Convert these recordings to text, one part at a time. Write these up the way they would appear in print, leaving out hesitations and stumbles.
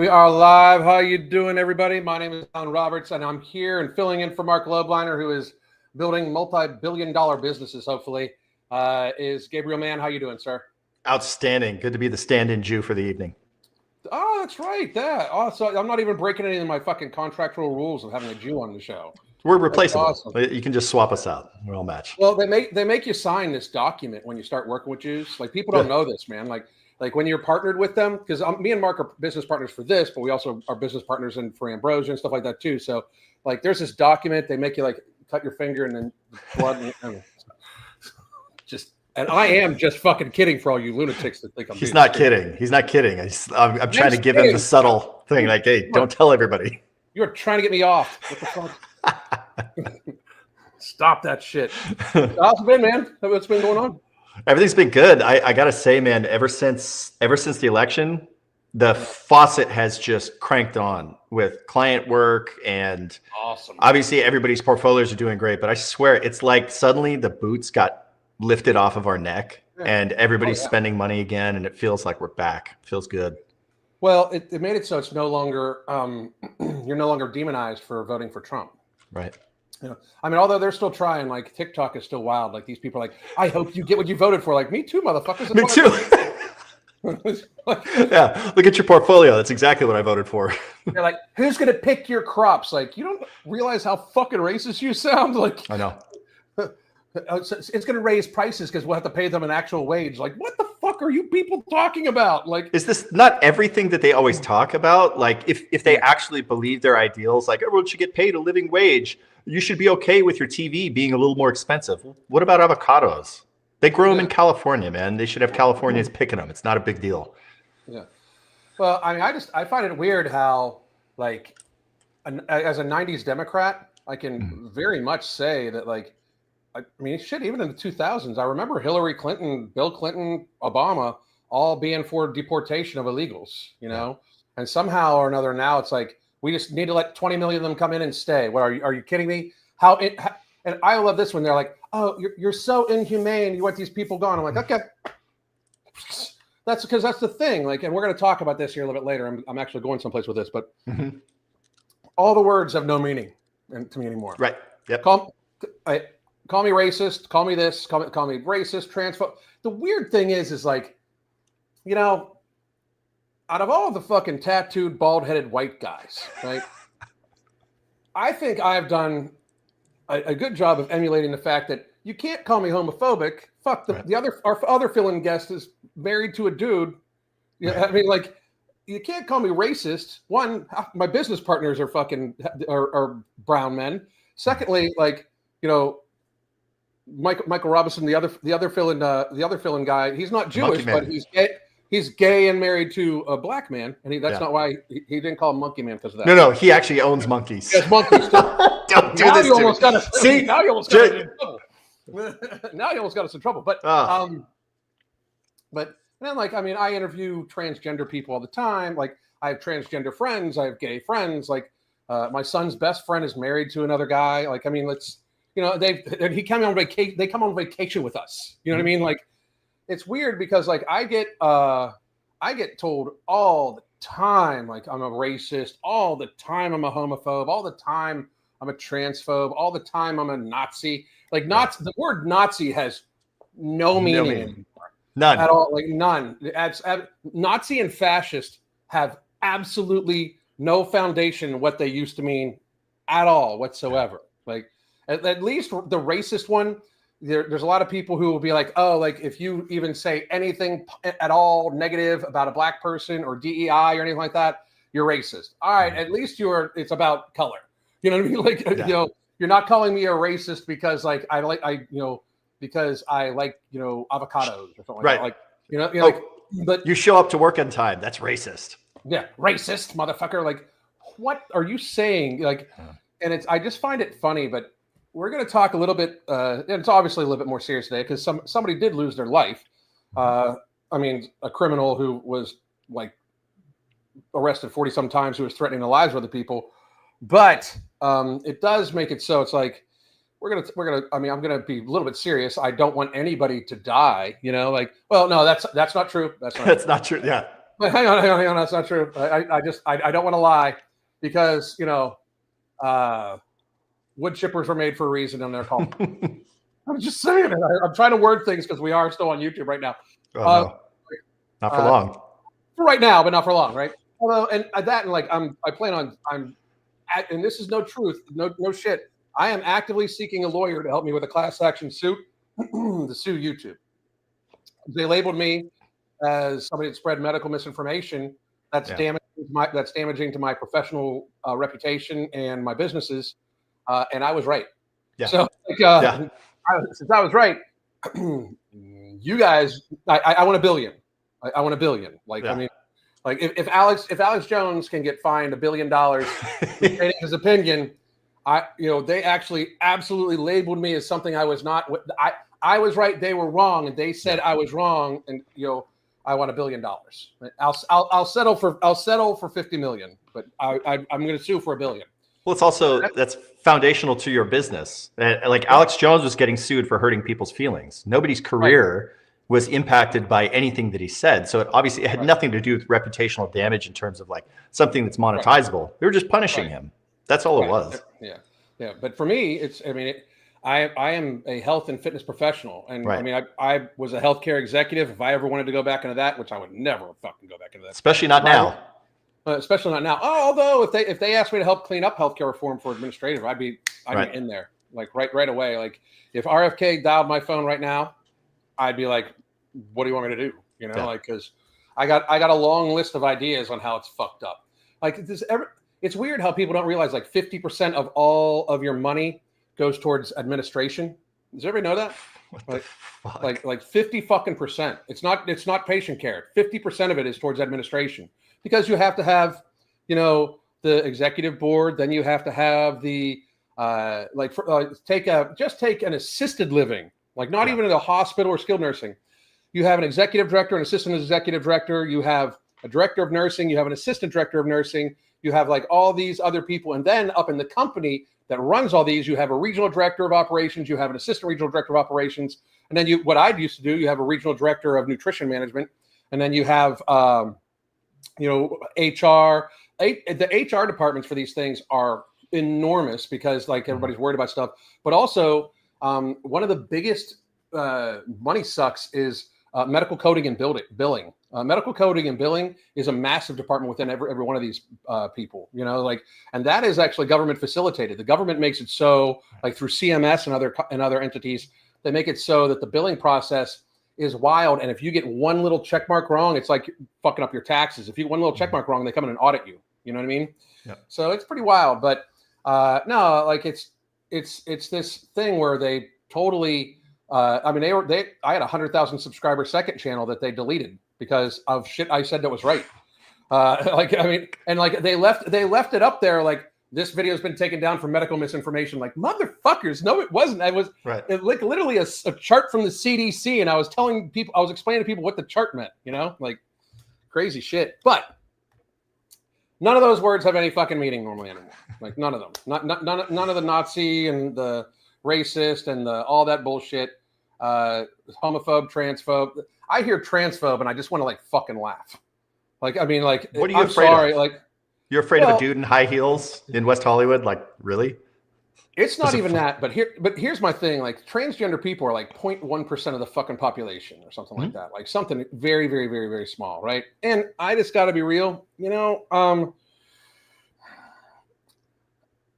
We are live. How you doing, everybody? My name is Alan Roberts, and I'm here and filling in for Mark Lobliner, who is building multi-billion-dollar businesses, hopefully. Is Gabriel Mann. How you doing, sir? Outstanding. Good to be the stand-in Jew for the evening. Oh, that's right. Yeah. Oh, so I'm not even breaking any of my fucking contractual rules of having a Jew on the show. We're replaceable. Awesome. You can just swap us out. We're all matched. Well, they make you sign this document when you start working with Jews. Like, people don't know this, man. Like when you're partnered with them, because me and Mark are business partners for this, but we also are business partners for Ambrosia and stuff like that too. So, like, there's this document. They make you like cut your finger and then blood. And I am just fucking kidding for all you lunatics that think I'm. He's not kidding. He's not kidding. I'm trying to give him the subtle thing, like, hey, don't tell everybody. You're trying to get me off. What the fuck? Stop that shit. How's it been, man? What's been going on? Everything's been good. I gotta say, man, ever since the election, the faucet has just cranked on with client work, and awesome. Obviously everybody's portfolios are doing great, but I swear it's like suddenly the boots got lifted off of our neck and everybody's spending money again, and it feels like we're back. It feels good. Well, it made it so it's no longer you're no longer demonized for voting for Trump. Right. You know, I mean, although they're still trying, like, TikTok is still wild. Like, these people are like, I hope you get what you voted for. Like, me too, motherfuckers. Me too. Yeah, look at your portfolio. That's exactly what I voted for. They're like, who's going to pick your crops? Like, you don't realize how fucking racist you sound? Like, I know. It's going to raise prices because we'll have to pay them an actual wage. Like, what the fuck are you people talking about? Like, is this not everything that they always talk about? Like, if they actually believe their ideals, like everyone should get paid a living wage, you should be okay with your TV being a little more expensive. What about avocados? They grow them in California, man. They should have Californians picking them. It's not a big deal. Yeah. Well, I mean, I find it weird how, like, as a 90s Democrat, I can very much say that, like, I mean, shit, even in the 2000s, I remember Hillary Clinton, Bill Clinton, Obama, all being for deportation of illegals, you know? And somehow or another now it's like, we just need to let 20 million of them come in and stay. What are you kidding me? And I love this when they're like, oh, you're so inhumane. You want these people gone. I'm like, okay. That's because that's the thing. Like, and we're going to talk about this here a little bit later. I'm actually going someplace with this, but all the words have no meaning to me anymore. Right. Yep. Call me racist. Call me this. Call me racist, transphobe. The weird thing is like, you know, out of all the fucking tattooed, bald-headed white guys, right? I think I've done a good job of emulating the fact that you can't call me homophobic. Fuck our other fill-in guest is married to a dude. You know, I mean, like, you can't call me racist. One, my business partners are fucking are brown men. Secondly, like, you know, Michael Robinson, the other fill-in guy, he's not Jewish, but he's gay. He's gay and married to a black man, and that's not why he didn't call him Monkey Man because of that. No, he actually owns monkeys. He has monkeys. Don't do this to me. See, now you almost got us in trouble. Now you almost got us in trouble. But then, like, I mean, I interview transgender people all the time. Like, I have transgender friends. I have gay friends. Like, my son's best friend is married to another guy. Like, I mean, you know, they come on vacation. They come on vacation with us. You know what I mean? Like, it's weird because, like, I get told all the time, like, I'm a racist, all the time I'm a homophobe, all the time I'm a transphobe, all the time I'm a Nazi. Like, the word Nazi has no meaning anymore. None at all. Like, none. Nazi and fascist have absolutely no foundation in what they used to mean at all whatsoever. Like, at least the racist one. There's a lot of people who will be like, oh, like, if you even say anything at all negative about a black person or DEI or anything like that, you're racist. All right, at least it's about color. You know what I mean? Like, you know, you're not calling me a racist because, like, because I like, you know, avocados or something like that. Like, you know, like, but you show up to work on time. That's racist. Yeah, racist, motherfucker. Like, what are you saying? Like, and I just find it funny, but we're going to talk a little bit, and it's obviously a little bit more serious today because somebody did lose their life. I mean, a criminal who was, like, arrested 40-some times, who was threatening the lives of other people. But it does make it so it's like I mean, I'm gonna be a little bit serious. I don't want anybody to die. You know, like, well, no, that's not true. That's not true. Yeah. But hang on. That's not true. I don't want to lie because, wood chippers were made for a reason and they're called. I'm just saying it. I'm trying to word things because we are still on YouTube right now. Oh, no. Not for long. For right now, but not for long, right? Although, and like I plan on and this is no truth, no shit. I am actively seeking a lawyer to help me with a class action suit to sue YouTube. They labeled me as somebody that spread medical misinformation. That's damaging to my professional reputation and my businesses. And I was right. Yeah. So since I was right, you guys, I want $1 billion. I want $1 billion. Like, I mean, like if Alex Jones can get fined $1 billion for stating his opinion, they actually absolutely labeled me as something I was not. I was right, they were wrong, and they said I was wrong, and I want $1 billion. I'll settle for 50 million, but I'm going to sue for $1 billion. Well, it's also that's foundational to your business. Like Alex Jones was getting sued for hurting people's feelings. Nobody's career was impacted by anything that he said. So it had nothing to do with reputational damage in terms of like something that's monetizable. They were just punishing him. That's all it was. Yeah. But for me, I am a health and fitness professional, and I mean, I was a healthcare executive. If I ever wanted to go back into that, which I would never fucking go back into that, especially not now. Especially not now. Oh, although if they asked me to help clean up healthcare reform for administrative, I'd be in there like right away. Like if RFK dialed my phone right now, I'd be like, "What do you want me to do?" Like because I got a long list of ideas on how it's fucked up. Like it's weird how people don't realize like 50% of all of your money goes towards administration. Does everybody know that? Like 50 fucking percent. It's not patient care. 50% of it is towards administration. Because you have to have, the executive board. Then you have to have the take an assisted living, like not even in a hospital or skilled nursing. You have an executive director, an assistant executive director. You have a director of nursing. You have an assistant director of nursing. You have like all these other people, and then up in the company that runs all these, you have a regional director of operations. You have an assistant regional director of operations, and then what I used to do, you have a regional director of nutrition management, and then you have HR. The HR departments for these things are enormous because like everybody's worried about stuff. But also, one of the biggest money sucks is medical coding and billing. Medical coding and billing is a massive department within every one of these people. And that is actually government facilitated. The government makes it so, like through CMS and other entities, they make it so that the billing process is wild, and if you get one little check mark wrong, it's like fucking up your taxes. If you get one little check mark wrong, they come in and audit you. You know what I mean? Yeah. So it's pretty wild. But no, like it's this thing where they totally. I had 100,000 subscriber second channel that they deleted because of shit I said that was right. They left it up there like. This video has been taken down for medical misinformation. Like, motherfuckers, no, it wasn't. It like literally a chart from the CDC, and I was explaining to people what the chart meant, like crazy shit. But none of those words have any fucking meaning normally anymore. Like, none of them. None of the Nazi and the racist and all that bullshit. Homophobe, transphobe. I hear transphobe, and I just want to like fucking laugh. Like, I mean, like, what are you afraid of? Like. You're afraid of a dude in high heels in West Hollywood? Like, really? It's not even that. But here's my thing. Like, transgender people are like 0.1% of the fucking population or something like that. Like something very, very, very, very small, right? And I just got to be real.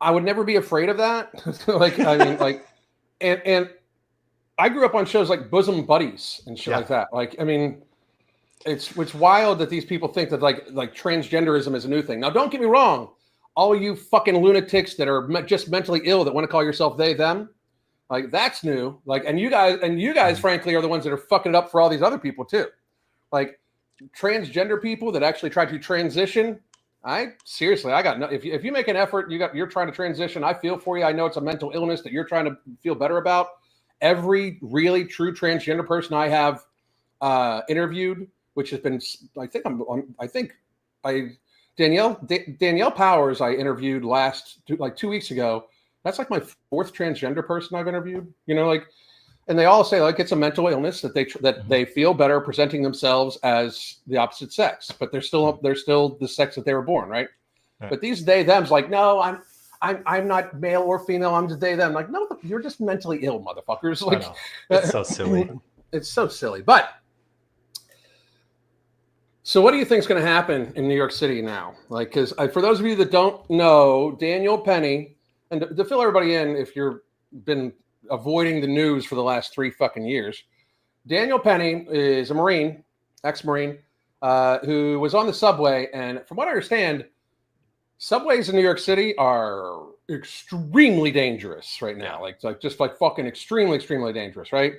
I would never be afraid of that. And I grew up on shows like Bosom Buddies and shit like that. Like, I mean. It's wild that these people think that like transgenderism is a new thing. Now, don't get me wrong. All you fucking lunatics that are just mentally ill that want to call yourself they, them, like that's new. Like, and you guys, frankly, are the ones that are fucking it up for all these other people too. Like transgender people that actually try to transition. I got no. If you make an effort, you're trying to transition. I feel for you. I know it's a mental illness that you're trying to feel better about. Every really true transgender person I have interviewed. Which has been, Danielle Powers I interviewed 2 weeks ago. That's like my fourth transgender person I've interviewed. And they all say like it's a mental illness that they feel better presenting themselves as the opposite sex, but they're still the sex that they were born, right? But these they them's like, no, I'm not male or female. I'm just they them. Like, no, you're just mentally ill, motherfuckers. Like, it's so silly. It's so silly. But so, what do you think is going to happen in New York City now? Like, because for those of you that don't know, Daniel Penny, and to fill everybody in, if you've been avoiding the news for the last 3 fucking years, Daniel Penny is a Marine, ex-Marine, who was on the subway, and from what I understand, subways in New York City are extremely dangerous right now. Like just fucking extremely, extremely dangerous, right?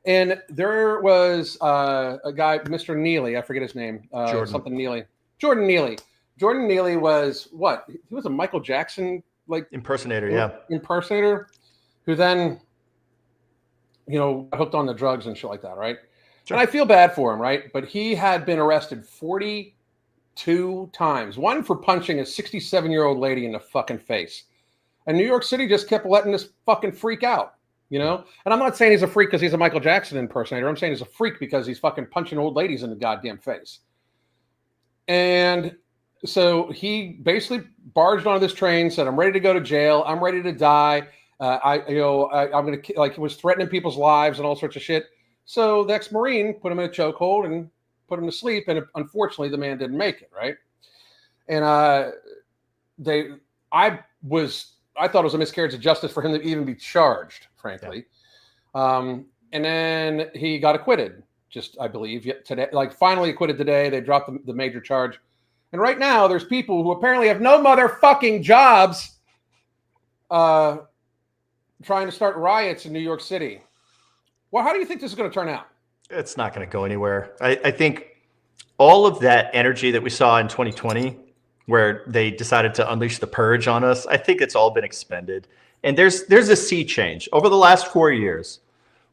And there was a guy, Mr. Neely, I forget his name, something Neely, Jordan Neely. Jordan Neely was what? He was a Michael Jackson impersonator, impersonator, who then, hooked on the drugs and shit like that, right? Sure. And I feel bad for him, right? But he had been arrested 42 times, one for punching a 67-year-old lady in the fucking face. And New York City just kept letting this fucking freak out. And I'm not saying he's a freak because he's a Michael Jackson impersonator. I'm saying he's a freak because he's fucking punching old ladies in the goddamn face. And so he basically barged onto this train, said, "I'm ready to go to jail. I'm ready to die. I'm going to he was threatening people's lives and all sorts of shit." So the ex-Marine put him in a chokehold and put him to sleep. And unfortunately, the man didn't make it. Right. And I thought it was a miscarriage of justice for him to even be charged, frankly. Yeah. And then he got acquitted, I believe, today. Finally acquitted today. They dropped the major charge. And right now, there's people who apparently have no motherfucking jobs trying to start riots in New York City. Well, how do you think this is going to turn out? It's not going to go anywhere. I think all of that energy that we saw in 2020, where they decided to unleash the purge on us, I think it's all been expended. And there's a sea change. Over the last 4 years,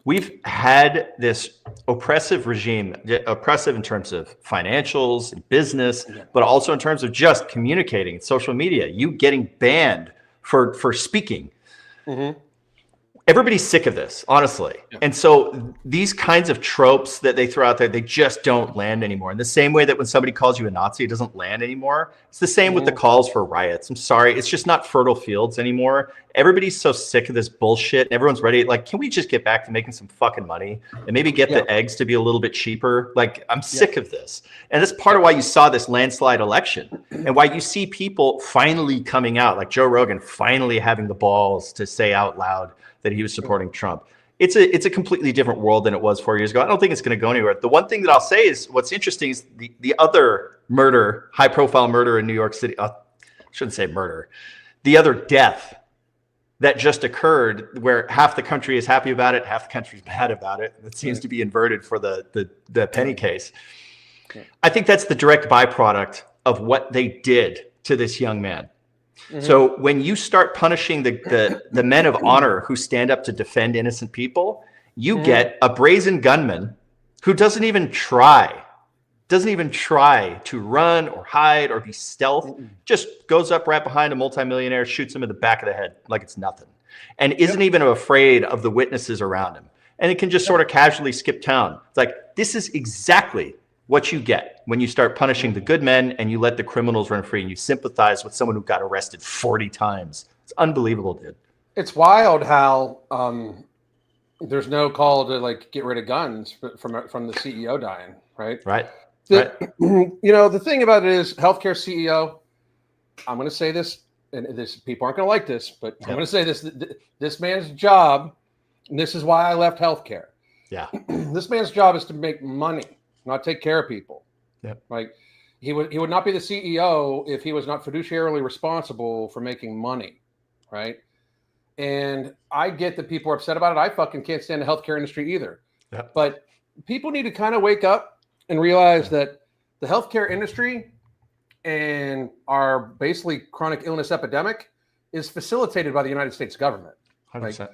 we've had this oppressive regime, oppressive in terms of financials and business, but also in terms of just communicating, social media, you getting banned for speaking. Mm-hmm. Everybody's sick of this, honestly. Yeah. And so these kinds of tropes that they throw out there, they just don't land anymore. In the same way that when somebody calls you a Nazi, it doesn't land anymore. It's the same with the calls for riots. I'm sorry. It's just not fertile fields anymore. Everybody's so sick of this bullshit. Everyone's ready. Can we just get back to making some fucking money and maybe get the eggs to be a little bit cheaper? I'm sick of this. And that's part of why you saw this landslide election and why you see people finally coming out, like Joe Rogan finally having the balls to say out loud that he was supporting Trump. It's a completely different world than it was 4 years ago. I don't think it's going to go anywhere. The one thing that I'll say is what's interesting is the other murder, high profile murder in New York City. I shouldn't say murder. The other death that just occurred where half the country is happy about it, half the country is mad about it. It seems to be inverted for the Penny case. I think that's the direct byproduct of what they did to this young man. Mm-hmm. So when you start punishing the men of honor who stand up to defend innocent people, you get a brazen gunman who doesn't even try to run or hide or be stealth, just goes up right behind a multimillionaire, shoots him in the back of the head like it's nothing, and isn't even afraid of the witnesses around him. And it can just sort of casually skip town. It's like, this is exactly what you get when you start punishing the good men and you let the criminals run free and you sympathize with someone who got arrested 40 times. It's unbelievable, dude. It's wild how there's no call to get rid of guns from the CEO dying, right? Right. The thing about it is healthcare CEO, I'm going to say this, and people aren't going to like this, but I'm going to say this man's job, and this is why I left healthcare. Yeah. This man's job is to make money, not take care of people. Yep. He would not be the CEO if he was not fiduciarily responsible for making money, right? And I get that people are upset about it. I fucking can't stand the healthcare industry either. Yep. but people need to kind of wake up and realize that the healthcare industry and our basically chronic illness epidemic is facilitated by the United States government. 100%.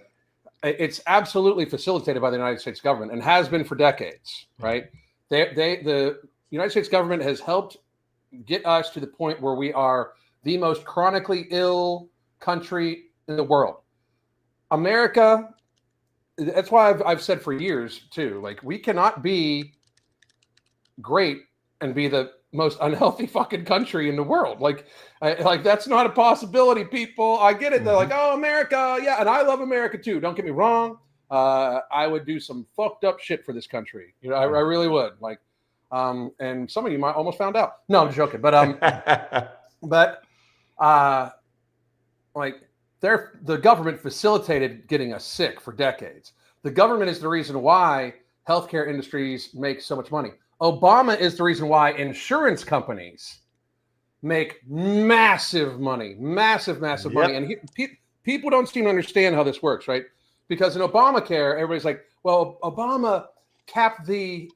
It's absolutely facilitated by the United States government and has been for decades, right? The United States government has helped get us to the point where we are the most chronically ill country in the world. America that's why I've said for years too, like we cannot be great and be the most unhealthy fucking country in the world. Like that's not a possibility, people. I get it. They're like, oh, America. Yeah. And I love America too. Don't get me wrong. I would do some fucked up shit for this country. You know, I really would. Like, and some of you might almost found out. No, I'm joking. But, like the government facilitated getting us sick for decades. The government is the reason why healthcare industries make so much money. Obama is the reason why insurance companies make massive money, massive money. And people don't seem to understand how this works, right? Because in Obamacare, everybody's like, well, Obama capped the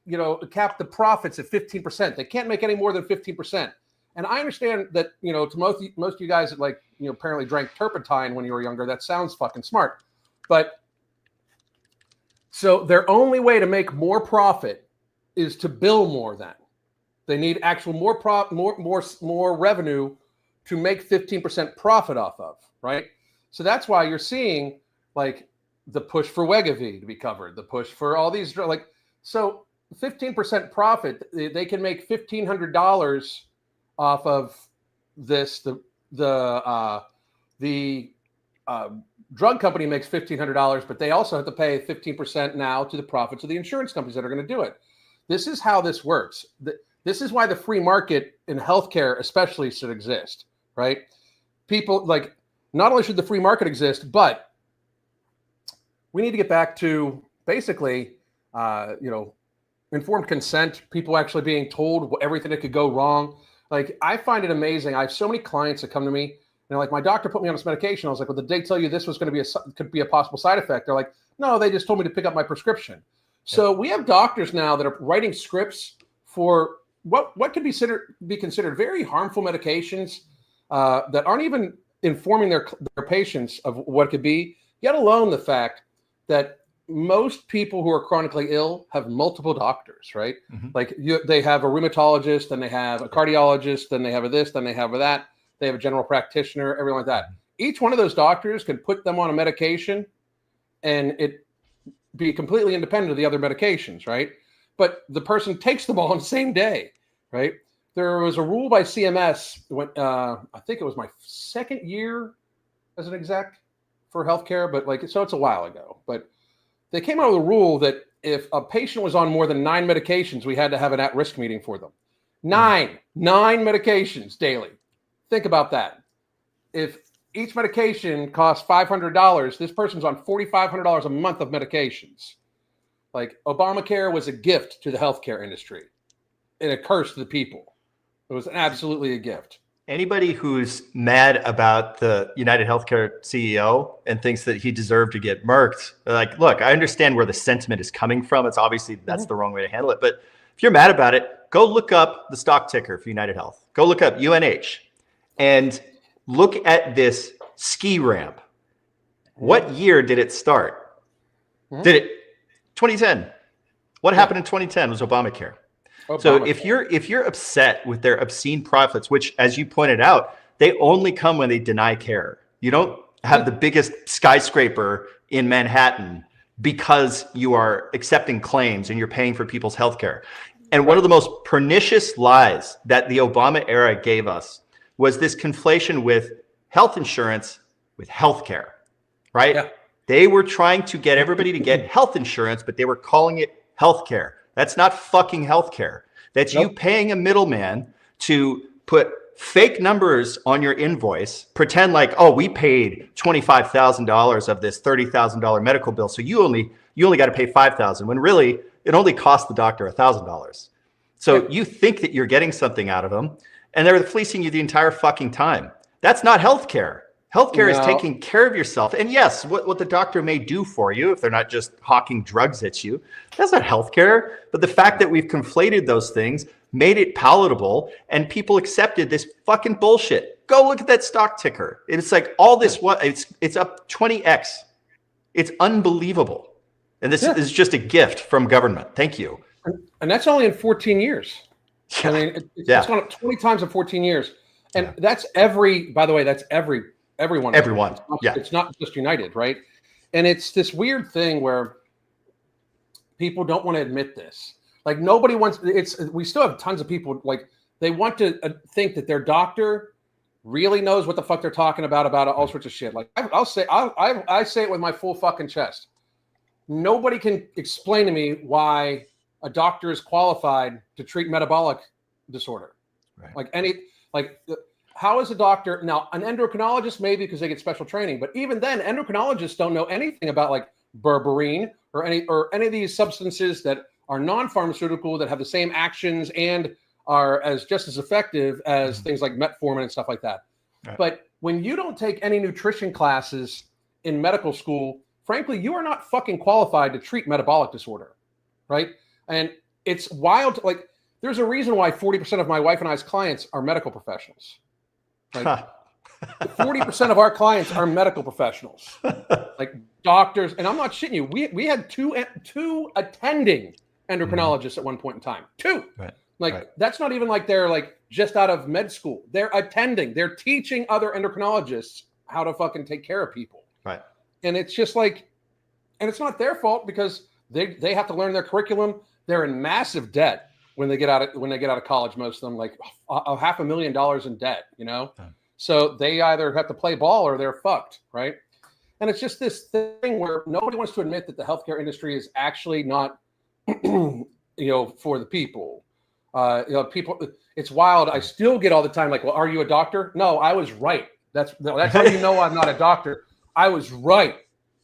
profits at 15%. They can't make any more than 15%. And I understand that, to most of you guys that apparently drank turpentine when you were younger, that sounds fucking smart. But so their only way to make more profit is to bill more than. They need actual more revenue to make 15% profit off of, right? So that's why you're seeing like the push for Wegovy to be covered, the push for all these so 15% profit, they can make $1,500 off of this. The drug company makes $1,500, but they also have to pay 15% now to the profits of the insurance companies that are going to do it. This is how this works. This is why the free market in healthcare especially should exist, right? People like, not only should the free market exist, but we need to get back to basically, informed consent, people actually being told everything that could go wrong. Like, I find it amazing. I have so many clients that come to me, like, my doctor put me on this medication. I was like, well, did they tell you this was going to could be a possible side effect? They're like, no, they just told me to pick up my prescription. So we have doctors now that are writing scripts for what could be considered very harmful medications that aren't even informing their patients of what it could be, yet alone the fact that most people who are chronically ill have multiple doctors, right? Mm-hmm. Like they have a rheumatologist, then they have a cardiologist, then they have a this, then they have a that, they have a general practitioner, everything like that. Each one of those doctors can put them on a medication and it be completely independent of the other medications, right? But the person takes them all on the same day, right? There was a rule by CMS when I think it was my second year as an exec for healthcare, but so it's a while ago. But they came out with a rule that if a patient was on more than 9 medications, we had to have an at-risk meeting for them. 9 medications daily. Think about that. If each medication costs $500, this person's on $4,500 a month of medications. Like, Obamacare was a gift to the healthcare industry and a curse to the people. It was absolutely a gift. Anybody who's mad about the United Healthcare CEO and thinks that he deserved to get murked, like, look, I understand where the sentiment is coming from. It's obviously that's the wrong way to handle it. But if you're mad about it, go look up the stock ticker for United Health. Go look up UNH and look at this ski ramp. What year did it start? Did it 2010? What happened in 2010 was Obamacare. So if you're upset with their obscene profits, which, as you pointed out, they only come when they deny care. You don't have the biggest skyscraper in Manhattan because you are accepting claims and you're paying for people's health care. And one of the most pernicious lies that the Obama era gave us was this conflation with health insurance with healthcare, right? Yeah. They were trying to get everybody to get health insurance, but they were calling it healthcare. That's not fucking healthcare. That's you paying a middleman to put fake numbers on your invoice, pretend like, oh, we paid $25,000 of this $30,000 medical bill, so you only got to pay $5,000, when really it only cost the doctor $1,000. So you think that you're getting something out of them, and they're fleecing you the entire fucking time. That's not healthcare. Healthcare is taking care of yourself. And yes, what the doctor may do for you, if they're not just hawking drugs at you, that's not healthcare. But the fact that we've conflated those things made it palatable, and people accepted this fucking bullshit. Go look at that stock ticker. It's like all this, it's up 20x. It's unbelievable. And this is just a gift from government. Thank you. And that's only in 14 years. I mean, it's gone up 20 times in 14 years. And that's by the way, that's everyone. Everyone. It's not just United, right? And it's this weird thing where people don't want to admit this. Like nobody wants. We still have tons of people like they want to think that their doctor really knows what the fuck they're talking about all sorts of shit. Like I say it with my full fucking chest. Nobody can explain to me why a doctor is qualified to treat metabolic disorder. Right. How is a doctor now? An endocrinologist maybe because they get special training, but even then, endocrinologists don't know anything about like berberine or any of these substances that are non-pharmaceutical that have the same actions and are just as effective as things like metformin and stuff like that. Right. But when you don't take any nutrition classes in medical school, frankly, you are not fucking qualified to treat metabolic disorder, right? And it's wild. Like, there's a reason why 40% of my wife and I's clients are medical professionals. Like, 40% of our clients are medical professionals, like doctors. And I'm not shitting you. We had two attending endocrinologists at one point in time. Two. Right. That's not even like they're like just out of med school. They're attending. They're teaching other endocrinologists how to fucking take care of people. Right. And it's just like, and it's not their fault because they have to learn their curriculum. They're in massive debt when they get out of college. Most of them, like $500,000 in debt, you know. Yeah. So they either have to play ball or they're fucked, right? And it's just this thing where nobody wants to admit that the healthcare industry is actually not, for the people. People. It's wild. I still get all the time like, well, are you a doctor? No, I was right. That's how you know I'm not a doctor. I was right.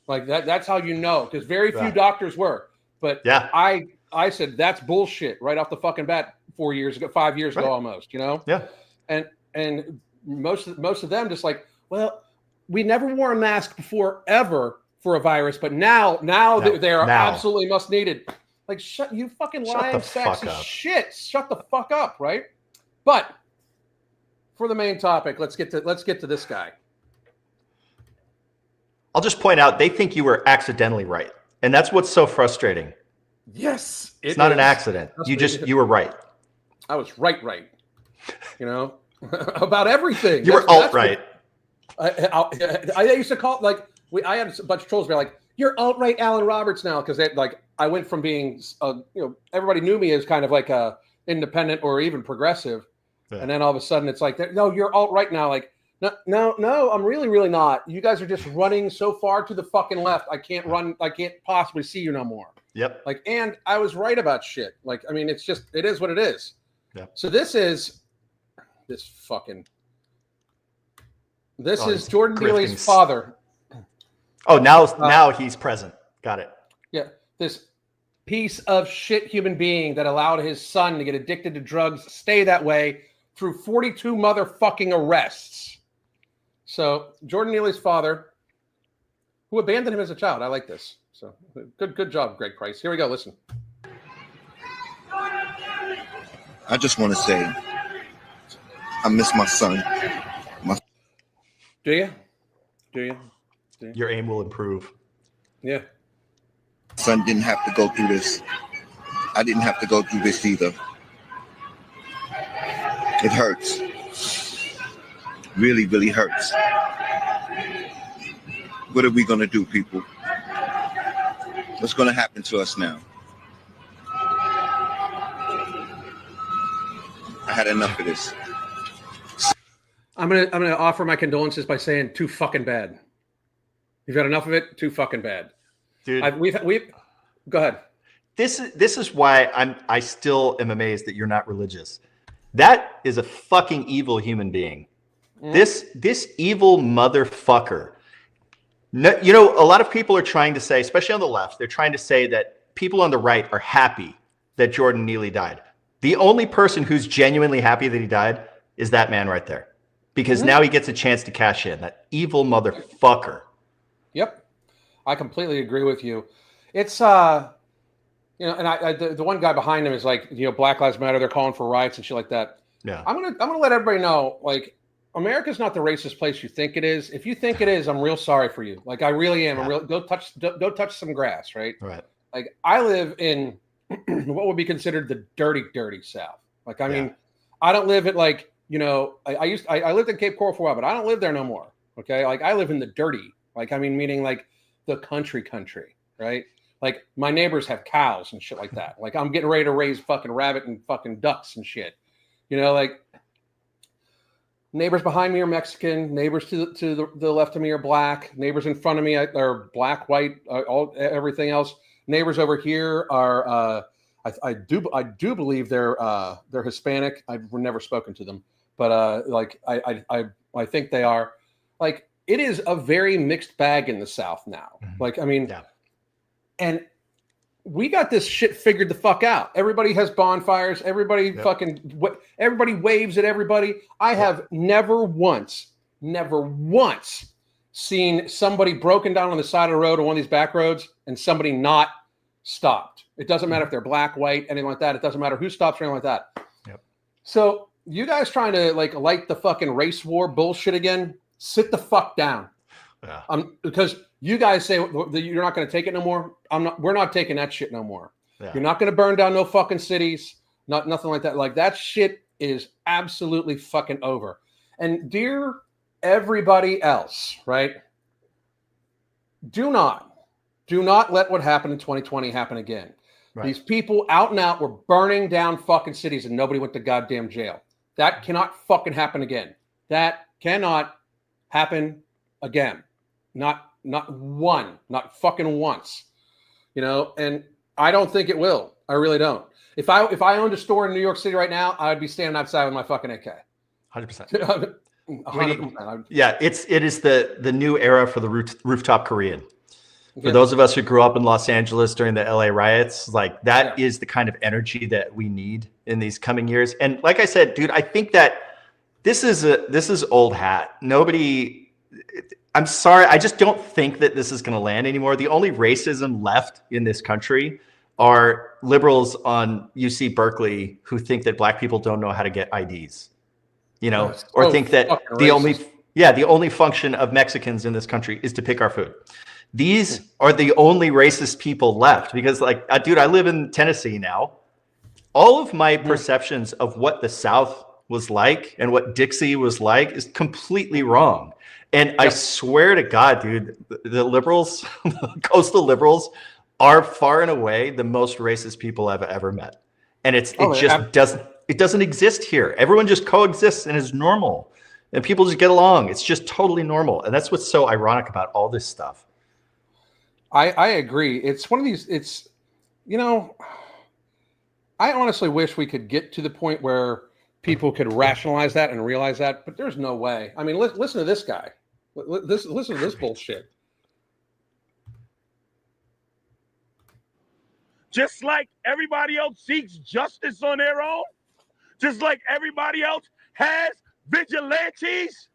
Like that. That's how you know, because very few doctors were. But yeah, I said that's bullshit right off the fucking bat 5 years ago almost. You know. Yeah. And most of them just like, well, we never wore a mask before ever for a virus, but now they are absolutely must needed. Like, shut you fucking lying sacks of shit. Shut the fuck up, right? But for the main topic, let's get to this guy. I'll just point out they think you were accidentally right, and that's what's so frustrating. Yes, it's not an accident. You were right. I was right. You know, about everything. You were alt-right. I used to call I had a bunch of trolls be like, "You're alt-right, Alan Roberts now," because I went from being everybody knew me as kind of like a independent or even progressive, and then all of a sudden it's like, no, you're alt-right now. Like, no, I'm really not. You guys are just running so far to the fucking left. I can't run. I can't possibly see you no more. Yep. Like, and I was right about shit. Like, I mean, it is what it is. Yep. So this is Jordan Neely's father. Oh, now he's present. Got it. Yeah. This piece of shit human being that allowed his son to get addicted to drugs, stay that way through 42 motherfucking arrests. So Jordan Neely's father, who abandoned him as a child. I like this. So good job, Greg Price. Here we go. Listen. I just want to say, I miss my son. Do you? Your aim will improve. Yeah. Son didn't have to go through this. I didn't have to go through this either. It hurts. Really, really hurts. What are we going to do, people? What's going to happen to us now? I had enough of this. I'm gonna offer my condolences by saying too fucking bad. You've had enough of it. Too fucking bad, dude. We've go ahead. This is why I still am amazed that you're not religious. That is a fucking evil human being. This evil motherfucker. No, a lot of people are trying to say, especially on the left, they're trying to say that people on the right are happy that Jordan Neely died. The only person who's genuinely happy that he died is that man right there. Because now he gets a chance to cash in. That evil motherfucker. Yep. I completely agree with you. It's, and the one guy behind him is like, Black Lives Matter. They're calling for riots and shit like that. Yeah. I'm gonna let everybody know, like, America's not the racist place you think it is. If you think it is, I'm real sorry for you. Like, I really am. Yeah. Go touch some grass, right? Right. Like, I live in what would be considered the dirty, dirty South. Like, I mean, I don't live at like, I lived in Cape Coral for a while, but I don't live there no more. Okay. Like, I live in the dirty, like, I mean, meaning like the country, right? Like my neighbors have cows and shit like that. Like I'm getting ready to raise fucking rabbit and fucking ducks and shit. You know, like neighbors behind me are Mexican. Neighbors to the left of me are black. Neighbors in front of me are black, white, everything else. Neighbors over here are I do believe they're Hispanic. I've never spoken to them, but like I think they are. Like it is a very mixed bag in the South now. Like I mean. Yeah. And we got this shit figured the fuck out. Everybody has bonfires. Everybody everybody waves at everybody. I have never once seen somebody broken down on the side of the road on one of these back roads and somebody not stopped. It doesn't matter if they're black, white, anything like that. It doesn't matter who stops or anything like that. Yep. So you guys trying to like light the fucking race war bullshit again? Sit the fuck down. Yeah. Because you guys say you're not going to take it no more. We're not taking that shit no more. Yeah. You're not going to burn down no fucking cities. Nothing like that. Like that shit is absolutely fucking over. And dear everybody else, right? Do not let what happened in 2020 happen again. Right. These people out and out were burning down fucking cities and nobody went to goddamn jail. That cannot fucking happen again. That cannot happen again. Not fucking once, you know, and I don't think it will. I really don't. If I owned a store in New York City right now, I would be standing outside with my fucking AK. 100%. 100%. Yeah, it is the new era for the rooftop Korean. For those of us who grew up in Los Angeles during the LA riots, like that is the kind of energy that we need in these coming years. And like I said, dude, I think that this is old hat. I'm sorry. I just don't think that this is going to land anymore. The only racism left in this country are liberals on UC Berkeley who think that black people don't know how to get IDs, you know, or think that the only function of Mexicans in this country is to pick our food. These are the only racist people left because like, dude, I live in Tennessee now. All of my perceptions of what the South was like and what Dixie was like is completely wrong. And I swear to God, dude, the liberals, coastal liberals are far and away the most racist people I've ever met. And it doesn't exist here. Everyone just coexists and is normal and people just get along. It's just totally normal. And that's what's so ironic about all this stuff. I agree. It's one of these, you know, I honestly wish we could get to the point where people could rationalize that and realize that, but there's no way. I mean, listen to this guy. Listen to this bullshit. Just like everybody else seeks justice on their own, just like everybody else has vigilantes,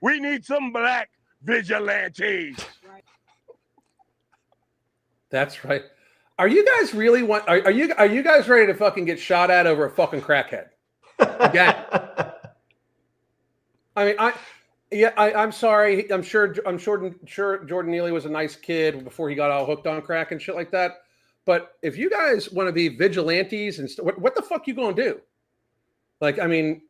we need some black vigilantes. That's right. Are you guys really are you guys ready to fucking get shot at over a fucking crackhead? Again. I mean, I'm sorry. I'm sure Jordan Neely was a nice kid before he got all hooked on crack and shit like that. But if you guys want to be vigilantes and what the fuck you gonna do? Like, I mean,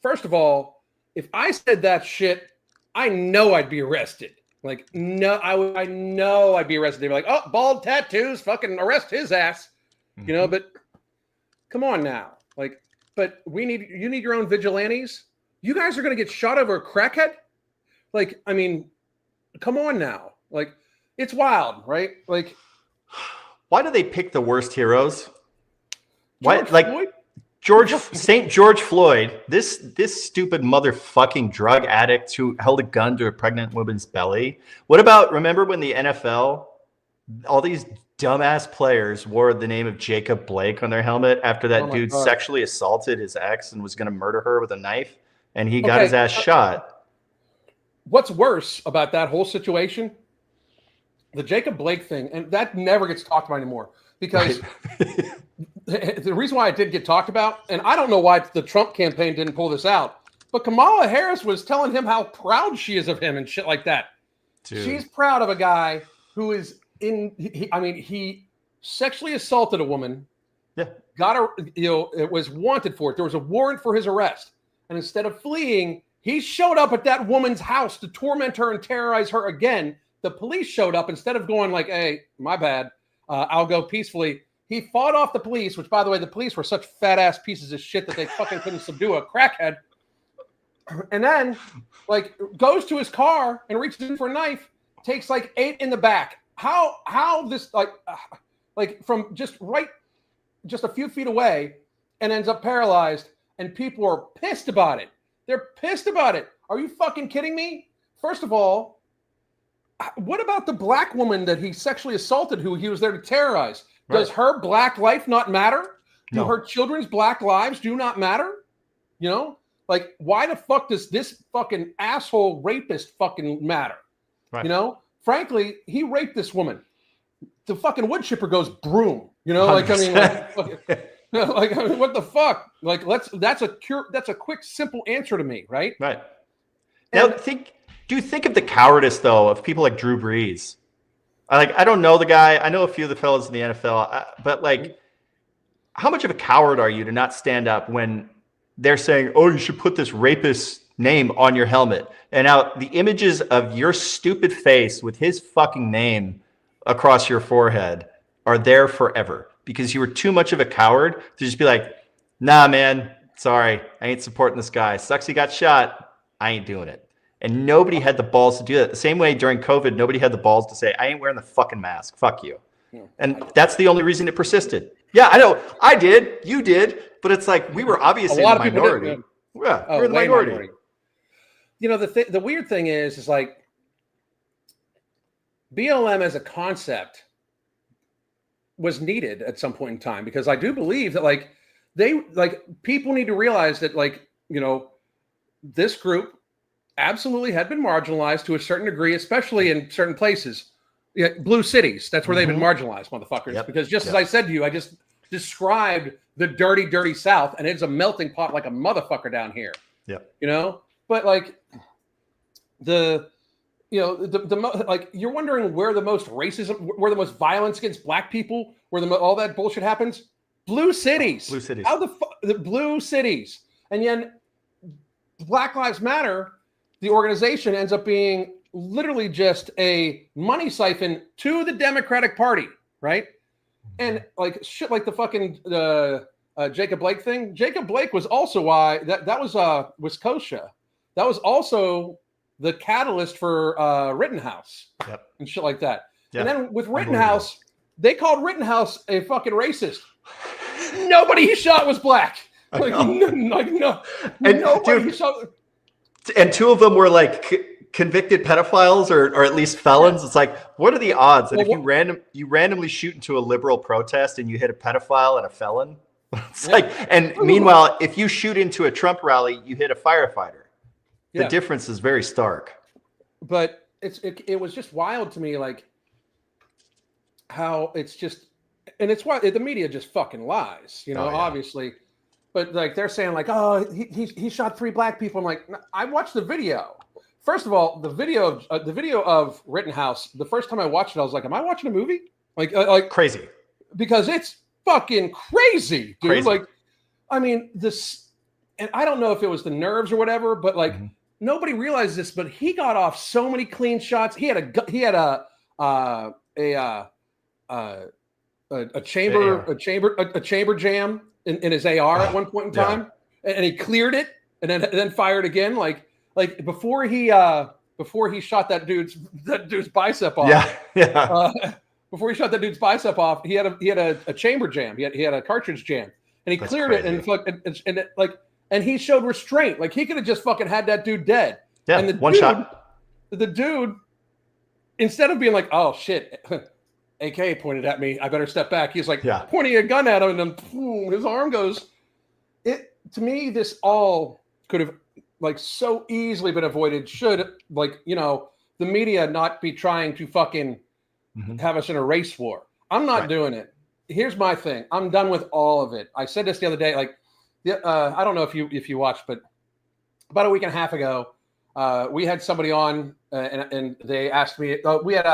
first of all, if I said that shit, I know I'd be arrested. Like, no, I know I'd be arrested. They'd be like, oh, bald tattoos, fucking arrest his ass. Mm-hmm. You know, but come on now. Like, but you need your own vigilantes. You guys are going to get shot over a crackhead? Like, I mean, come on now. Like, it's wild, right? Like, why do they pick the worst heroes? Why, like St. George Floyd, this stupid motherfucking drug addict who held a gun to a pregnant woman's belly. What about, remember when the NFL, all these dumbass players wore the name of Jacob Blake on their helmet after that dude sexually assaulted his ex and was going to murder her with a knife? And he got his ass shot. What's worse about that whole situation? The Jacob Blake thing, and that never gets talked about anymore because the reason why it did get talked about, and I don't know why the Trump campaign didn't pull this out, but Kamala Harris was telling him how proud she is of him and shit like that. Dude. She's proud of a guy who is he sexually assaulted a woman. Yeah. Got her, it was wanted for it. There was a warrant for his arrest. And instead of fleeing, he showed up at that woman's house to torment her and terrorize her again, the police showed up. Instead of going like, hey, my bad, I'll go peacefully. He fought off the police, which, by the way, the police were such fat-ass pieces of shit that they fucking couldn't subdue a crackhead. And then, like, goes to his car and reaches in for a knife, takes like 8 in the back. How this, like from just a few feet away, and ends up paralyzed, and people are pissed about it. They're pissed about it. Are you fucking kidding me? First of all, what about the black woman that he sexually assaulted, who he was there to terrorize? Right. Does her black life not matter? Do her children's black lives do not matter? You know, like, why the fuck does this fucking asshole rapist fucking matter? Right. You know, frankly, he raped this woman. The fucking wood chipper goes broom. You know, like, I mean, like, I mean, what the fuck? Like, that's a quick, simple answer to me, right? Right. Now, do you think of the cowardice though of people like Drew Brees? I don't know the guy. I know a few of the fellas in the NFL, but like, how much of a coward are you to not stand up when they're saying, "Oh, you should put this rapist name on your helmet"? And now the images of your stupid face with his fucking name across your forehead are there forever because you were too much of a coward to just be like, "Nah, man, sorry, I ain't supporting this guy. Sucks he got shot. I ain't doing it." And nobody had the balls to do that. The same way during COVID, nobody had the balls to say, "I ain't wearing the fucking mask. Fuck you." And that's the only reason it persisted. Yeah, I know. I did. You did. But it's like we were obviously the minority. Yeah, we're the minority. You know, the weird thing is like BLM as a concept was needed at some point in time, because I do believe that like people need to realize that, like, you know, this group absolutely had been marginalized to a certain degree, especially in certain places. Yeah, blue cities. That's where they've been marginalized, motherfuckers. Yep. Because just as I said to you, I just described the dirty, dirty South, and it's a melting pot like a motherfucker down here. Yeah. You know? But like like you're wondering where the most racism, where the most violence against black people, where all that bullshit happens? Blue cities. Blue cities. How the blue cities. And then Black Lives Matter, the organization, ends up being literally just a money siphon to the Democratic Party, right? And like shit, like the fucking Jacob Blake thing. Jacob Blake was also why that was Wisconsin. That was also the catalyst for Rittenhouse and shit like that. Yep. And then with Rittenhouse, they called Rittenhouse a fucking racist. Nobody he shot was black. Like nobody he shot. And 2 of them were like convicted pedophiles or at least felons. It's like, what are the odds that if you randomly shoot into a liberal protest and you hit a pedophile and a felon? It's like, and meanwhile, if you shoot into a Trump rally, you hit a firefighter. The difference is very stark. But it was just wild to me, like how it's just, and it's why the media just fucking lies, you know, obviously. But like they're saying like, oh, he shot 3 black people. I'm like, I watched the video. First of all, the video of Rittenhouse. The first time I watched it, I was like, am I watching a movie? Like crazy, because it's fucking crazy, dude. Crazy. Like, I mean, this, and I don't know if it was the nerves or whatever, but like nobody realized this, but he got off so many clean shots. He had a chamber jam in his AR at one point in time, and he cleared it, and then fired again, like before he shot that dude's bicep off. Before he shot that dude's bicep off, he had a chamber jam. He had a cartridge jam, and he cleared it, and he showed restraint. Like he could have just fucking had that dude dead. Yeah, and shot. The dude, instead of being like, oh shit, AK pointed at me, I better step back. He's like pointing a gun at him, and then boom, his arm goes. To me, this all could have like so easily been avoided. Should, like, you know, the media not be trying to fucking have us in a race war. I'm not doing it. Here's my thing. I'm done with all of it. I said this the other day. Like, I don't know if you watched, but about a week and a half ago, we had somebody on, and they asked me. We had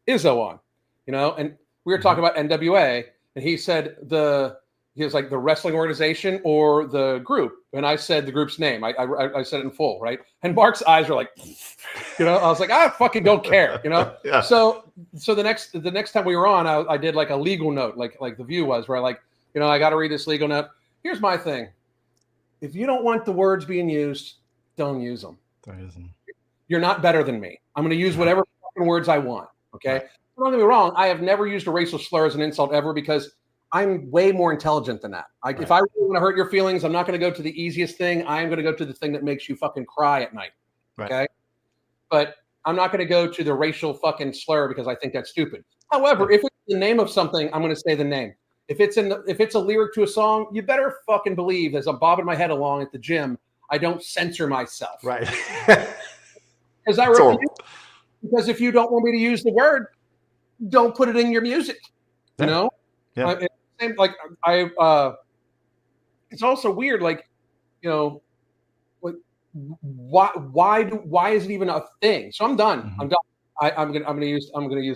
Izzo on, you know, and we were talking about NWA, and he said the he was like, the wrestling organization or the group? And I said the group's name. I said it in full, right? And Mark's eyes were like, you know, I was like, I fucking don't care, you know? Yeah. So the next time we were on, I did like a legal note, like The View was, where I like, you know, I got to read this legal note. Here's my thing. If you don't want the words being used, don't use them. You're not better than me. I'm going to use whatever fucking words I want. Okay. Right. Don't get me wrong. I have never used a racial slur as an insult ever because I'm way more intelligent than that. Like, if I really want to hurt your feelings, I'm not going to go to the easiest thing. I'm going to go to the thing that makes you fucking cry at night. Right. Okay. But I'm not going to go to the racial fucking slur because I think that's stupid. However, if it's the name of something, I'm going to say the name. If it's a lyric to a song, you better fucking believe, as I'm bobbing my head along at the gym, I don't censor myself. Right. Because I refuse. Because if you don't want me to use the word, don't put it in your music. You know? Yeah. It's also weird, like, you know, like, why is it even a thing? So I'm done. Mm-hmm. I'm done. I'm gonna use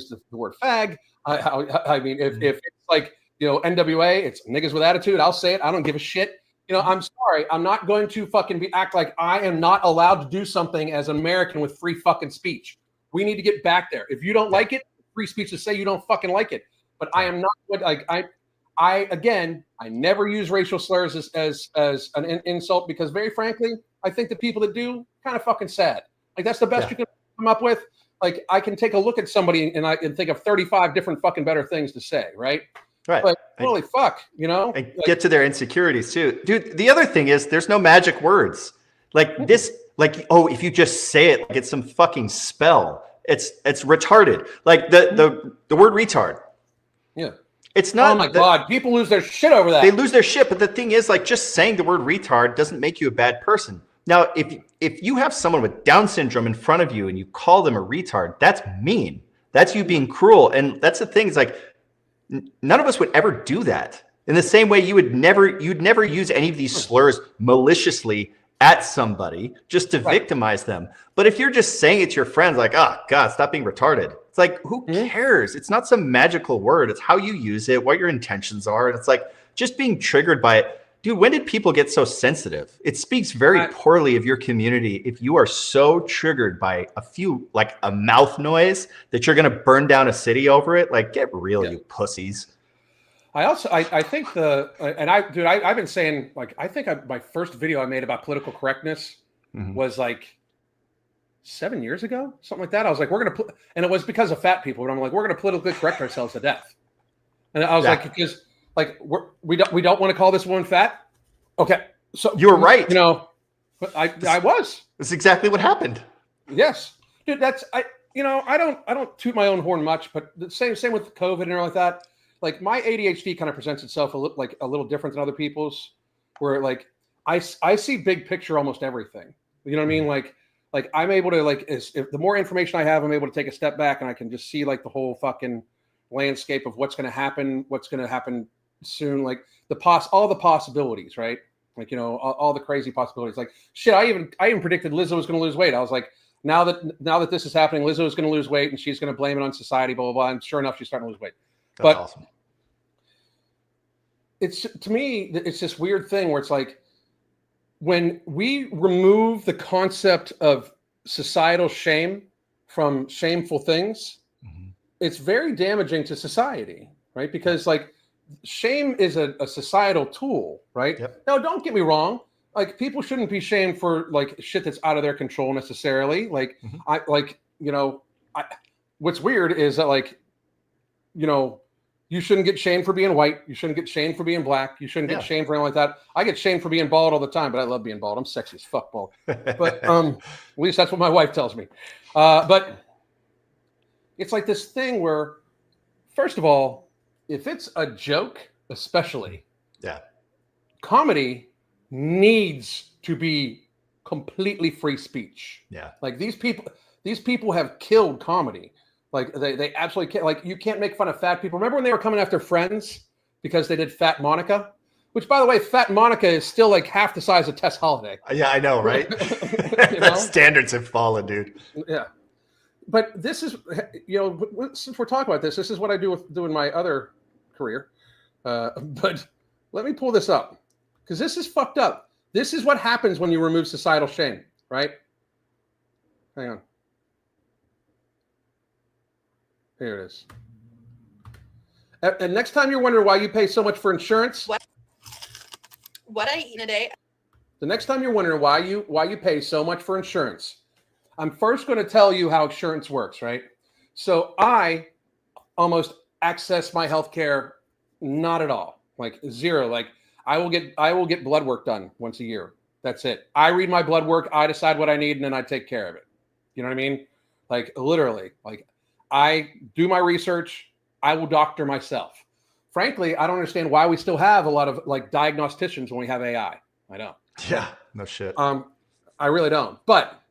the word fag. I mean, if it's like, you know, NWA, it's niggas with attitude. I'll say it. I don't give a shit. You know, I'm sorry. I'm not going to fucking act like I am not allowed to do something as an American with free fucking speech. We need to get back there. If you don't like it, free speech to say you don't fucking like it. But I am not like I never use racial slurs as an insult because, very frankly, I think the people that do kind of fucking sad. Like, that's the best you can come up with. Like, I can take a look at somebody and I can think of 35 different fucking better things to say, right? Right. But holy fuck, you know? And get to their insecurities too. Dude, the other thing is there's no magic words. Like this, like, oh, if you just say it like it's some fucking spell, it's retarded. Like the word retard. Yeah. It's not. Oh my God, people lose their shit over that. They lose their shit, but the thing is, like, just saying the word retard doesn't make you a bad person. Now, if you have someone with Down syndrome in front of you and you call them a retard, that's mean. That's you being cruel. And that's the thing, is like, none of us would ever do that. In the same way, you'd never use any of these slurs maliciously at somebody just to victimize them. But if you're just saying it to your friends, like, oh God, stop being retarded. It's like, who cares? It's not some magical word. It's how you use it, what your intentions are. And it's like, just being triggered by it. Dude, when did people get so sensitive? It speaks very poorly of your community if you are so triggered by a few, like a mouth noise, that you're going to burn down a city over it. Like, get real, you pussies. I think I've been saying, like, I think my first video I made about political correctness was like 7 years ago, something like that. I was like, and it was because of fat people. But I'm like, we're going to politically correct ourselves to death. And I was like, because like we don't want to call this woman fat. Okay, so you were right. You know, but I was. That's exactly what happened. Yes, dude. I don't toot my own horn much, but the same with COVID and all like that. Like, my ADHD kind of presents itself a little different than other people's, where like I see big picture almost everything. You know what I mean? Like I'm able to, like, if the more information I have, I'm able to take a step back and I can just see like the whole fucking landscape of what's going to happen soon. Like all the possibilities, right? Like, you know, all the crazy possibilities. Like, shit, I even predicted Lizzo was going to lose weight. I was like, now that this is happening, Lizzo is going to lose weight and she's going to blame it on society, blah, blah, blah. And sure enough, she's starting to lose weight. That's awesome. It's, to me, it's this weird thing where it's like, when we remove the concept of societal shame from shameful things, it's very damaging to society, right? Because, like, shame is a societal tool, right? Yep. Now, don't get me wrong. Like, people shouldn't be shamed for, like, shit that's out of their control necessarily. Like, what's weird is that, like, you know, you shouldn't get shamed for being white. You shouldn't get shamed for being black. You shouldn't get shamed for anything like that. I get shamed for being bald all the time, but I love being bald. I'm sexy as fuck bald. But at least that's what my wife tells me. But it's like this thing where, first of all, if it's a joke, especially, comedy needs to be completely free speech. Yeah. Like, these people have killed comedy. Like, they absolutely can't. Like, you can't make fun of fat people. Remember when they were coming after Friends because they did Fat Monica? Which, by the way, Fat Monica is still like half the size of Tess Holiday. Yeah, I know, right? You know? Standards have fallen, dude. Yeah. But this is, you know, since we're talking about this is what I do in my other career. But Let me pull this up because this is fucked up. This is what happens when you remove societal shame, right? Hang on. Here it is. And next time you're wondering why you pay so much for insurance, what I eat in a day. the next time you're wondering why you pay so much for insurance, I'm first going to tell you how insurance works, right? So I almost access my health care not at all, like zero. Like I will get blood work done once a year. That's it. I read my blood work, I decide what I need, and then I take care of it. You know what I mean? Like literally, like I do my research, I will doctor myself. Frankly, I don't understand why we still have a lot of like diagnosticians when we have AI. I don't. Yeah, no shit. I really don't. But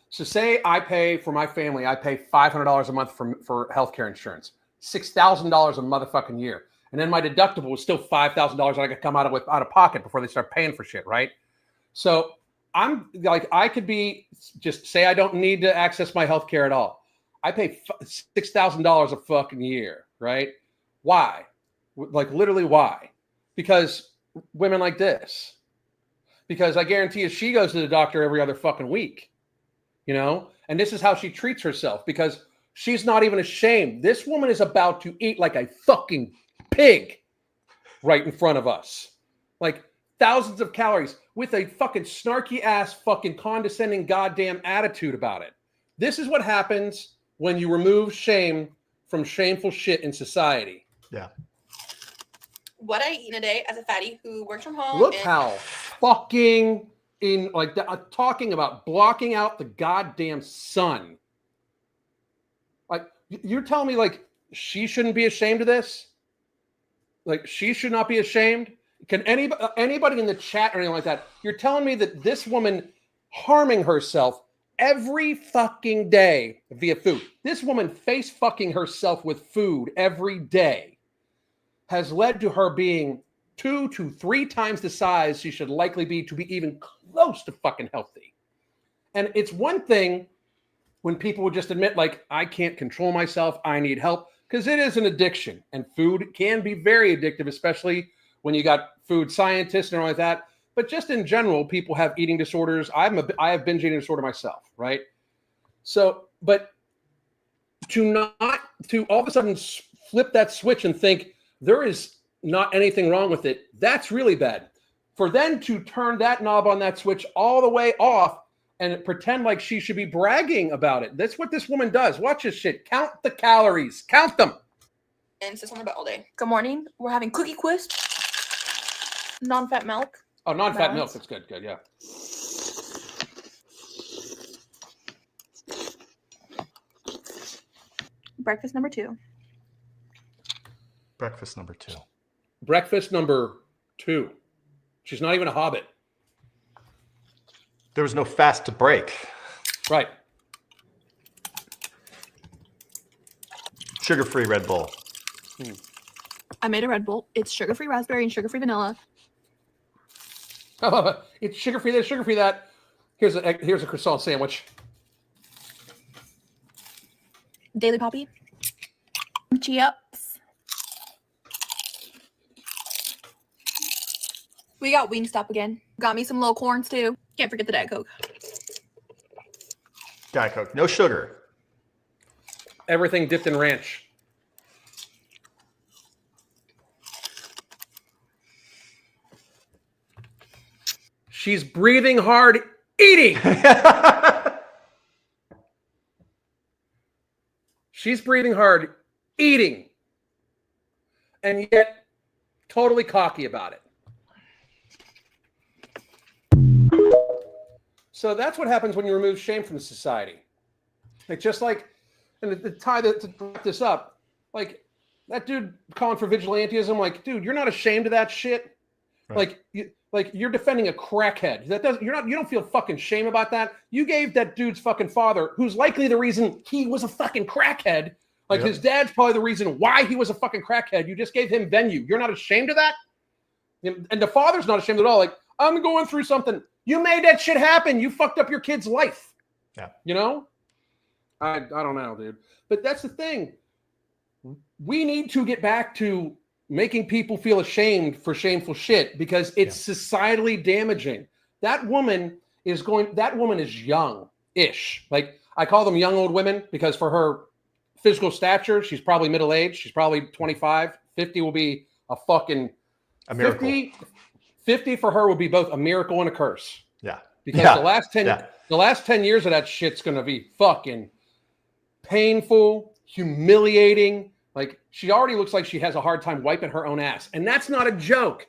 so say I pay for my family, I pay $500 a month for healthcare insurance, $6,000 a motherfucking year. And then my deductible is still $5,000 that I could come out of pocket before they start paying for shit, right? So I'm like, I could be just say I don't need to access my healthcare at all. I pay $6,000 a fucking year, right? Why? Like literally why? Because women like this. Because I guarantee you she goes to the doctor every other fucking week, you know? And this is how she treats herself because she's not even ashamed. This woman is about to eat like a fucking pig right in front of us. Like thousands of calories with a fucking snarky ass fucking condescending goddamn attitude about it. This is what happens when you remove shame from shameful shit in society. Yeah. What I eat in a day as a fatty who works from home. Look how fucking in like talking about blocking out the goddamn sun. Like you're telling me like she shouldn't be ashamed of this? Like she should not be ashamed? Can anybody in the chat or anything like that? You're telling me that this woman harming herself every fucking day via food. This woman face fucking herself with food every day has led to her being 2 to 3 times the size she should likely be to be even close to fucking healthy. And it's one thing when people would just admit, like, I can't control myself, I need help, because it is an addiction. And food can be very addictive, especially when you got food scientists and all like that. But just in general, people have eating disorders. I have binge eating disorder myself, right? So, but to all of a sudden flip that switch and think there is not anything wrong with it, that's really bad. For then to turn that knob on that switch all the way off and pretend like she should be bragging about it. That's what this woman does. Watch this shit. Count the calories. Count them. And sits on their butt all day. Good morning. We're having Cookie Quist. Non-fat milk. Oh, non-fat milk. Balance. That's good. Good, yeah. Breakfast number 2. Breakfast number 2. Breakfast number 2. She's not even a hobbit. There was no fast to break. Right. Sugar-free Red Bull. I made a Red Bull. It's sugar-free raspberry and sugar-free vanilla. Oh, it's sugar-free this, sugar-free that. Here's a croissant sandwich. Daily Poppy. Chips. We got Wingstop again. Got me some little corns too. Can't forget the Diet Coke. Diet Coke. No sugar. Everything dipped in ranch. She's breathing hard, eating. She's breathing hard, eating. And yet, totally cocky about it. So that's what happens when you remove shame from society. Like just like, and to tie to wrap this up, like that dude calling for vigilantism, like, dude, you're not ashamed of that shit. Right. Like you're defending a crackhead. You don't feel fucking shame about that. You gave that dude's fucking father, who's likely the reason he was a fucking crackhead. Like his dad's probably the reason why he was a fucking crackhead. You just gave him venue. You're not ashamed of that? And the father's not ashamed at all. Like, I'm going through something. You made that shit happen. You fucked up your kid's life. Yeah. You know? I don't know, dude. But that's the thing. We need to get back to making people feel ashamed for shameful shit because it's societally damaging. That woman is young-ish. Like, I call them young old women because for her physical stature, she's probably middle-aged. She's probably 25. 50 will be a fucking... A miracle. 50 for her will be both a miracle and a curse. Yeah. Because the last 10 years of that shit's going to be fucking painful, humiliating. Like, she already looks like she has a hard time wiping her own ass. And that's not a joke.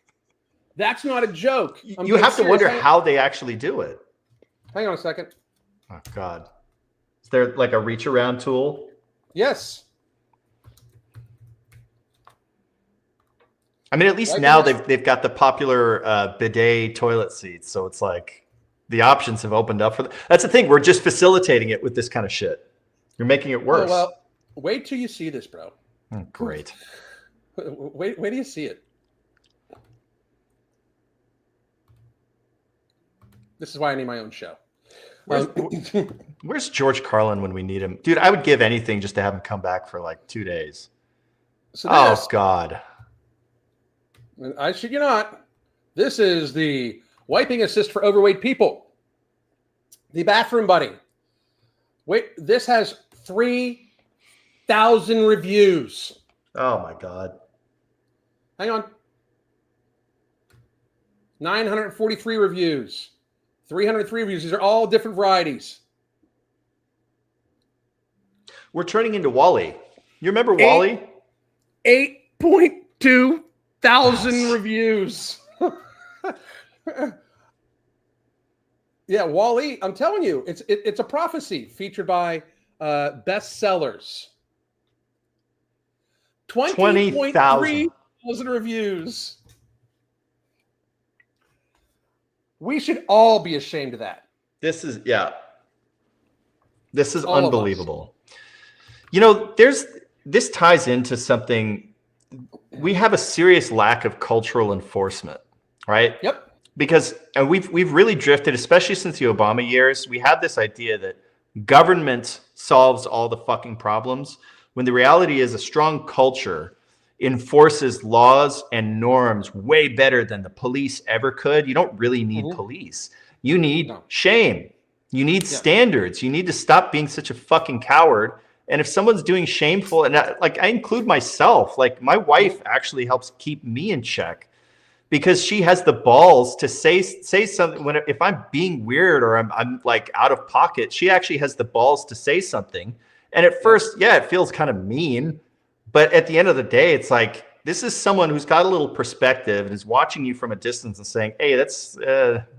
That's not a joke. You have to wonder how they actually do it. Hang on a second. Oh, God. Is there like a reach around tool? Yes. I mean, at least now they've got the popular bidet toilet seats. So it's like the options have opened up for them. That's the thing. We're just facilitating it with this kind of shit. You're making it worse. Oh, well, wait till you see this, bro. Oh, great. Wait till you see it. This is why I need my own show. Where's George Carlin when we need him? Dude, I would give anything just to have him come back for like 2 days. So God. I shit you not. This is the wiping assist for overweight people. The bathroom buddy. Wait, this has 3,000 reviews. Oh my God. Hang on. 943 reviews. 303 reviews. These are all different varieties. We're turning into Wall-E. You remember Wall-E? 8.2 thousand reviews. Yeah, Wall-E. I'm telling you, it's a prophecy featured by bestsellers. 20,000 thousand reviews. We should all be ashamed of that. This is all unbelievable. You know, this ties into something. We have a serious lack of cultural enforcement, right? Yep. Because we've really drifted, especially since the Obama years. We have this idea that government solves all the fucking problems, when the reality is a strong culture enforces laws and norms way better than the police ever could. You don't really need police. You need shame. You need standards. You need to stop being such a fucking coward. And if someone's doing shameful, and I include myself, like my wife actually helps keep me in check because she has the balls to say something if I'm being weird or I'm like out of pocket. She actually has the balls to say something. And at first, it feels kind of mean. But at the end of the day, it's like, this is someone who's got a little perspective and is watching you from a distance and saying, hey, that's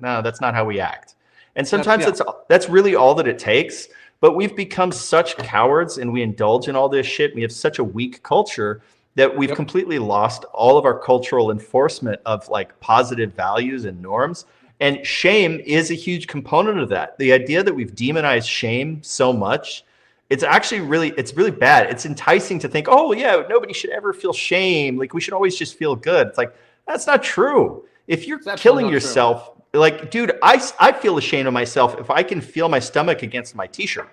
not how we act. And sometimes that's really all that it takes. But we've become such cowards and we indulge in all this shit. We have such a weak culture that we've completely lost all of our cultural enforcement of like positive values and norms. And shame is a huge component of that. The idea that we've demonized shame so much, it's really bad. It's enticing to think, oh yeah, nobody should ever feel shame. Like we should always just feel good. It's like, that's not true. If you're killing yourself, like, dude, I feel ashamed of myself if I can feel my stomach against my t-shirt.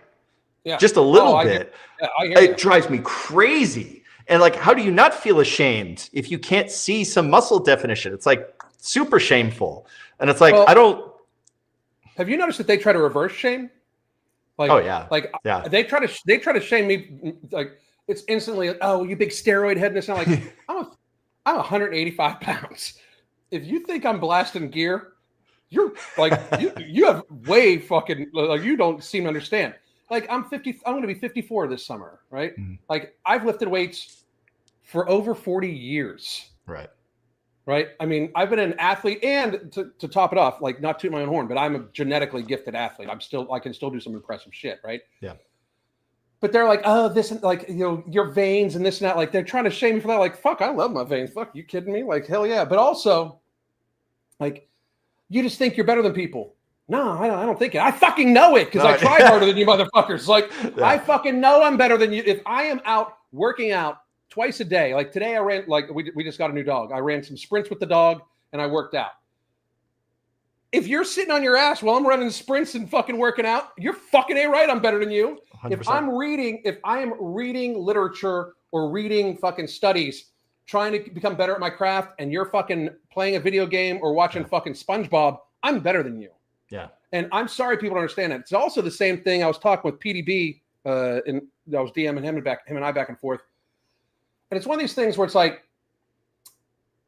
Yeah. Just a little bit. It drives me crazy. And like, how do you not feel ashamed if you can't see some muscle definition? It's like super shameful. And it's like, have you noticed that they try to reverse shame? Like, they try to shame me. Like, it's instantly, oh, you big steroid head. And it's not like, I'm 185 pounds. If you think I'm blasting gear, you're like, you have way fucking, like, you don't seem to understand. Like, I'm going to be 54 this summer, right? Mm-hmm. Like, I've lifted weights for over 40 years. Right. I mean, I've been an athlete, and to top it off, like, not toot my own horn, but I'm a genetically gifted athlete. I can still do some impressive shit. Right. Yeah. But they're like, oh, this, like, you know, your veins and this and that. Like, they're trying to shame me for that. Like, fuck, I love my veins. Fuck, you kidding me? Like, hell yeah. But also, like, you just think you're better than people. No, I don't think it. I fucking know it because I tried harder than you motherfuckers. Like, I fucking know I'm better than you. If I am out working out twice a day, like today I ran, like we just got a new dog. I ran some sprints with the dog and I worked out. If you're sitting on your ass while I'm running sprints and fucking working out, you're fucking right. I'm better than you. 100%. If I am reading literature or reading fucking studies trying to become better at my craft and you're fucking playing a video game or watching fucking SpongeBob, I'm better than you. Yeah. And I'm sorry people don't understand that. It's also the same thing. I was talking with PDB and I was DMing him and I back and forth. And it's one of these things where it's like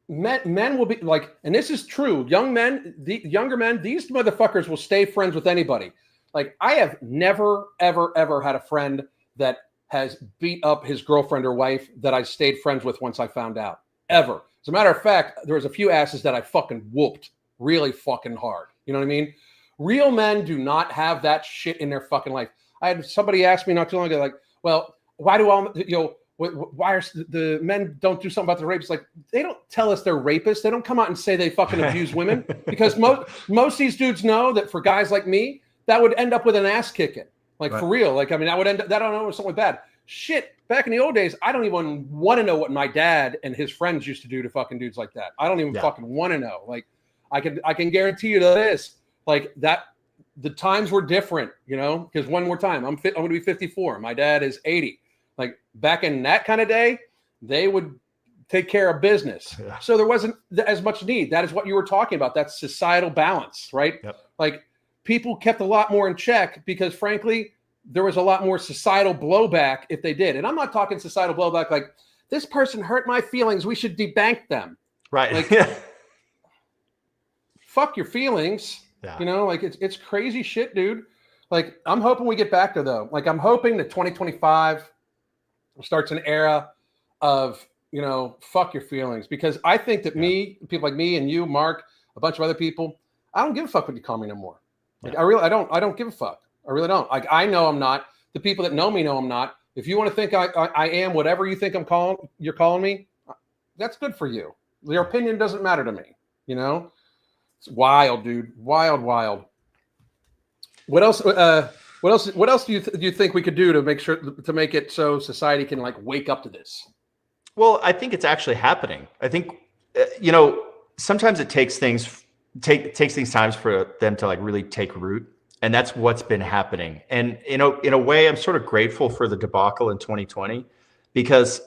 men will be like, and this is true, young men, the younger men, these motherfuckers will stay friends with anybody. Like I have never, ever, ever had a friend that has beat up his girlfriend or wife that I stayed friends with once I found out. Ever. As a matter of fact, there was a few asses that I fucking whooped really fucking hard. You know what I mean? Real men do not have that shit in their fucking life. I had somebody ask me not too long ago, like, well, why do all, why are the men don't do something about the rapes? Like, they don't tell us they're rapists. They don't come out and say they fucking abuse women because most of these dudes know that for guys like me, that would end up with an ass kicking. Like for real. Like, I mean, that I don't know, something bad. Shit. Back in the old days, I don't even want to know what my dad and his friends used to do to fucking dudes like that. I don't even fucking want to know. Like, I can guarantee you this, like that, the times were different, you know, because one more time, I'm going to be 54. My dad is 80. Like back in that kind of day, they would take care of business. Yeah. So there wasn't as much need. That is what you were talking about. That's societal balance, right? Yep. Like people kept a lot more in check because frankly, there was a lot more societal blowback if they did. And I'm not talking societal blowback like this person hurt my feelings, we should debank them. Right. Like, fuck your feelings. Yeah. You know, like it's crazy shit, dude. Like I'm hoping we get back to though. Like I'm hoping that 2025 starts an era of, you know, fuck your feelings. Because I think that people like me and you, Mark, a bunch of other people, I don't give a fuck what you call me no more. Like I don't give a fuck. I really don't. Like I know I'm not. The people that know me know I'm not. If you want to think I am whatever you think you're calling me, that's good for you. Your opinion doesn't matter to me. You know, it's wild, dude. Wild. What else? What else do you think we could do to make it so society can like wake up to this? Well, I think it's actually happening. I think sometimes it takes things times for them to like really take root. And that's what's been happening. And, in a way, I'm sort of grateful for the debacle in 2020 because,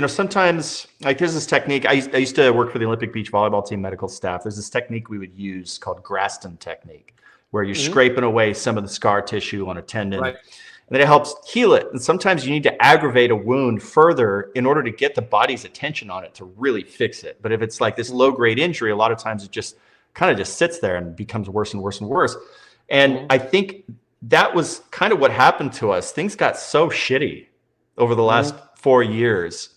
sometimes like there's this technique. I used to work for the Olympic beach volleyball team medical staff. There's this technique we would use called Graston technique, where you're scraping away some of the scar tissue on a tendon. Right. And then it helps heal it. And sometimes you need to aggravate a wound further in order to get the body's attention on it to really fix it. But if it's like this low-grade injury, a lot of times it just kind of just sits there and becomes worse and worse and worse. And I think that was kind of what happened to us. Things got so shitty over the last 4 years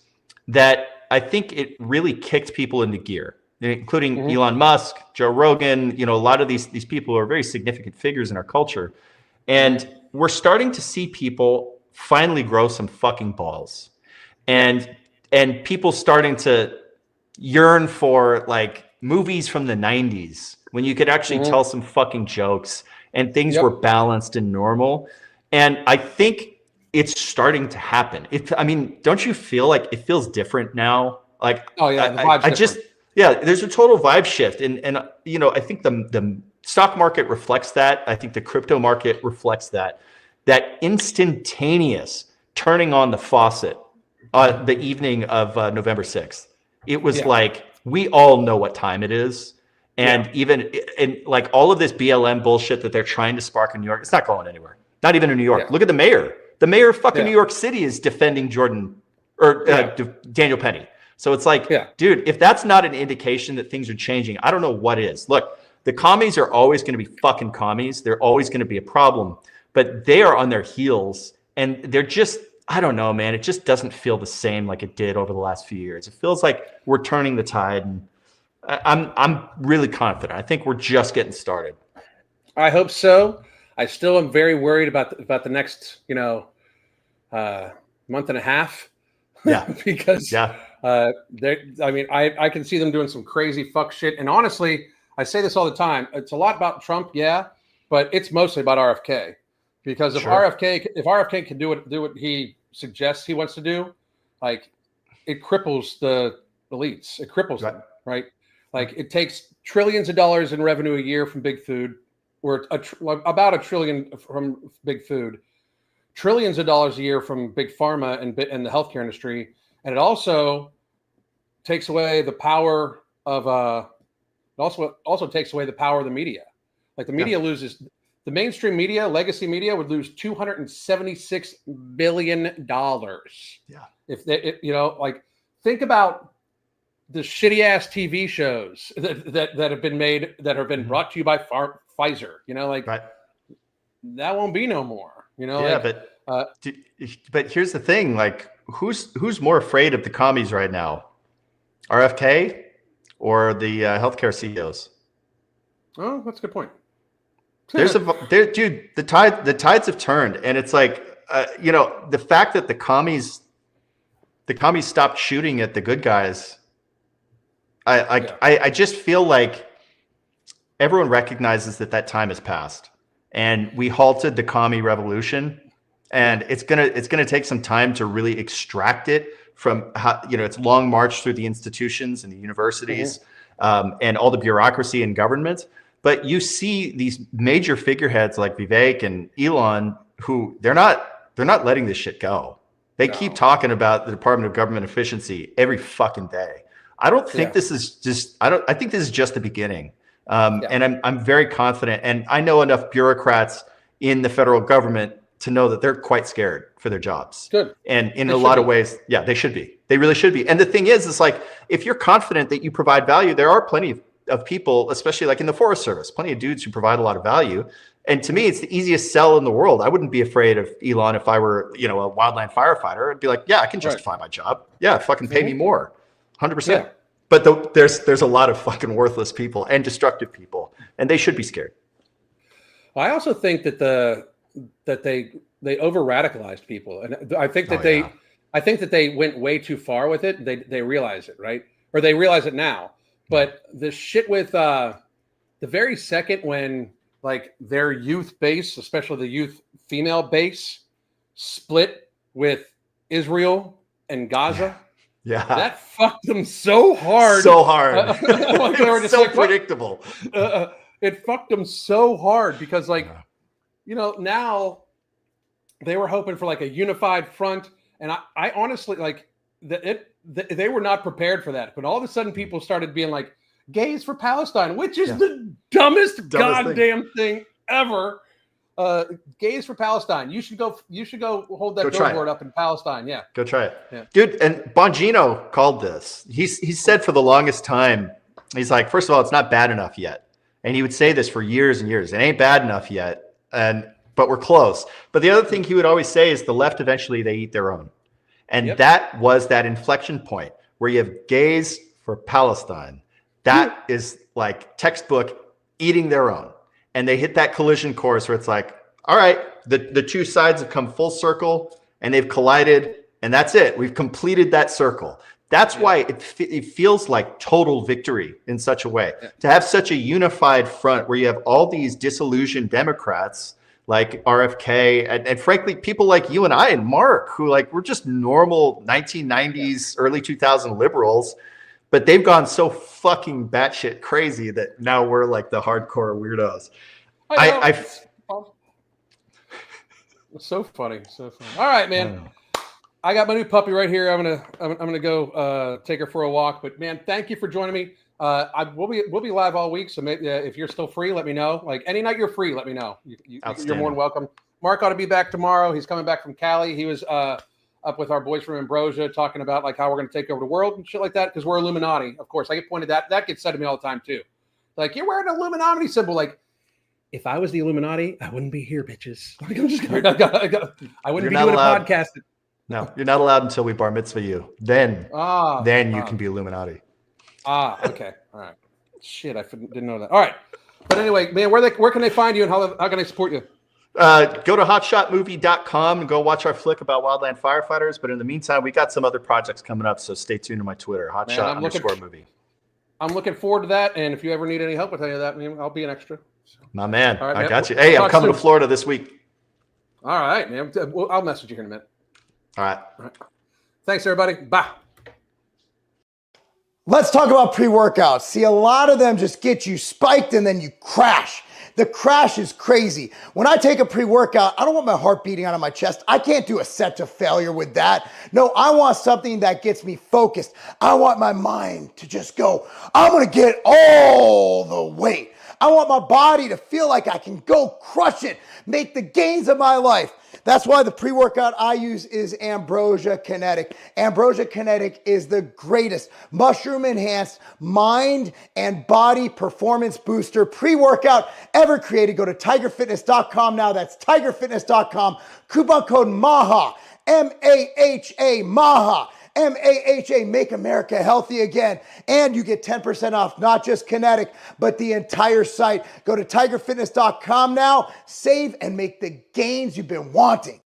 that I think it really kicked people into gear, including Elon Musk, Joe Rogan, a lot of these people who are very significant figures in our culture. And we're starting to see people finally grow some fucking balls and people starting to yearn for like movies from the 90s when you could actually tell some fucking jokes and things were balanced and normal. And I think it's starting to happen. Don't you feel like it feels different now? Like, oh yeah, the vibe's there's a total vibe shift. And I think the stock market reflects that. I think the crypto market reflects that instantaneous turning on the faucet the evening of November 6th. It was like, we all know what time it is. And even in like all of this BLM bullshit that they're trying to spark in New York, it's not going anywhere. Not even in New York. Look at the mayor. The mayor of fucking New York City is defending Daniel Penny. So it's like, dude, if that's not an indication that things are changing, I don't know what is. Look, the commies are always going to be fucking commies. They're always going to be a problem, but they are on their heels and they're just, I don't know, man. It just doesn't feel the same like it did over the last few years. It feels like we're turning the tide, and I'm really confident. I think we're just getting started. I hope so. I still am very worried about the next, month and a half. Yeah, because I can see them doing some crazy fuck shit. And honestly, I say this all the time. It's a lot about Trump, but it's mostly about RFK. Because if RFK can do what he suggests he wants to do, like it cripples the elites. It cripples them, right? Like it takes trillions of dollars in revenue a year from big food, or about $1 trillion from big food, trillions of dollars a year from big pharma and the healthcare industry, and it also takes away the power of also takes away the power of the media. Like the media loses, the mainstream media, legacy media would lose $276 billion. Yeah. If they, like think about the shitty ass TV shows that have been made, that have been brought to you by Pfizer, Right. that won't be no more, Yeah, but here's the thing, like who's more afraid of the commies right now? RFK or the healthcare CEOs? Oh, that's a good point. Dude, the tides have turned, and it's like, the fact that the commies stopped shooting at the good guys. I just feel like everyone recognizes that time has passed, and we halted the commie revolution, and it's gonna take some time to really extract it from its long march through the institutions and the universities, and all the bureaucracy and government. But you see these major figureheads like Vivek and Elon, who they're not letting this shit go. They keep talking about the Department of Government Efficiency every fucking day. I don't think this is just. I think this is just the beginning. And I'm very confident, and I know enough bureaucrats in the federal government to know that they're quite scared for their jobs. Good. And in a lot of ways, they should be. They really should be. And the thing is like, if you're confident that you provide value, there are plenty of people, especially like in the Forest Service, plenty of dudes who provide a lot of value. And to me, it's the easiest sell in the world. I wouldn't be afraid of Elon if I were, a wildland firefighter. I'd be like, I can justify my job. Yeah, fucking pay me more, 100%. Yeah. But there's a lot of fucking worthless people and destructive people, and they should be scared. Well, I also think that they over radicalized people, and I think that I think that they went way too far with it. They realize it, right? Or they realize it now. But the shit with the very second when like their youth base, especially the youth female base, split with Israel and Gaza. Yeah, that fucked them so hard. So hard. Like they were just so predictable. It fucked them so hard because, now they were hoping for like a unified front, and I honestly like they were not prepared for that. But all of a sudden, people started being like, "Gays for Palestine," which is the dumbest goddamn thing ever. Gays for Palestine. You should go hold that billboard up in Palestine. Yeah. Go try it. Yeah. Dude, and Bongino called this. He said for the longest time, he's like, first of all, it's not bad enough yet. And he would say this for years and years. It ain't bad enough yet. But we're close. But the other thing he would always say is the left, eventually they eat their own. And that was that inflection point where you have gays for Palestine. That is like textbook eating their own. And they hit that collision course where it's like, all right, the two sides have come full circle and they've collided, and that's it. We've completed that circle. That's why it feels like total victory in such a way. To have such a unified front where you have all these disillusioned Democrats like RFK and frankly, people like you and I and Mark, who like we're just normal 1990s, early 2000 liberals. But they've gone so fucking batshit crazy that now we're like the hardcore weirdos. So funny. All right, man. I got my new puppy right here. I'm gonna go take her for a walk. But man, thank you for joining me. We'll be live all week. So maybe, if you're still free, let me know. Like any night you're free, let me know. You're more than welcome. Mark ought to be back tomorrow. He's coming back from Cali. He was up with our boys from Ambrosia talking about like how we're going to take over the world and shit like that because we're Illuminati. Of course, I get pointed that gets said to me all the time too. Like, you're wearing an Illuminati symbol. Like, if I was the Illuminati, I wouldn't be here, bitches. Like, I'm just I wouldn't be doing a podcast. No, you're not allowed until we bar mitzvah you. Then you can be Illuminati. Okay. All right. Shit, I didn't know that. All right. But anyway, man, where can they find you and how can they support you? Go to hotshotmovie.com and go watch our flick about wildland firefighters. But in the meantime, we got some other projects coming up, so stay tuned to my Twitter, hotshot_movie. I'm looking forward to that. And if you ever need any help with any of that, I'll be an extra. So. My man, right, I got you. Hey, I'm coming to Florida this week. All right, man. I'll message you here in a minute. All right. Thanks, everybody. Bye. Let's talk about pre-workouts. See, a lot of them just get you spiked and then you crash. The crash is crazy. When I take a pre-workout, I don't want my heart beating out of my chest. I can't do a set to failure with that. No, I want something that gets me focused. I want my mind to just go, I'm going to get all the weight. I want my body to feel like I can go crush it, make the gains of my life. That's why the pre-workout I use is Ambrosia Kinetic. Ambrosia Kinetic is the greatest mushroom-enhanced mind and body performance booster pre-workout ever created. Go to tigerfitness.com now. That's tigerfitness.com. Coupon code MAHA, M-A-H-A, MAHA. MAHA, Make America Healthy Again. And you get 10% off, not just Kinetic, but the entire site. Go to tigerfitness.com now, save and make the gains you've been wanting.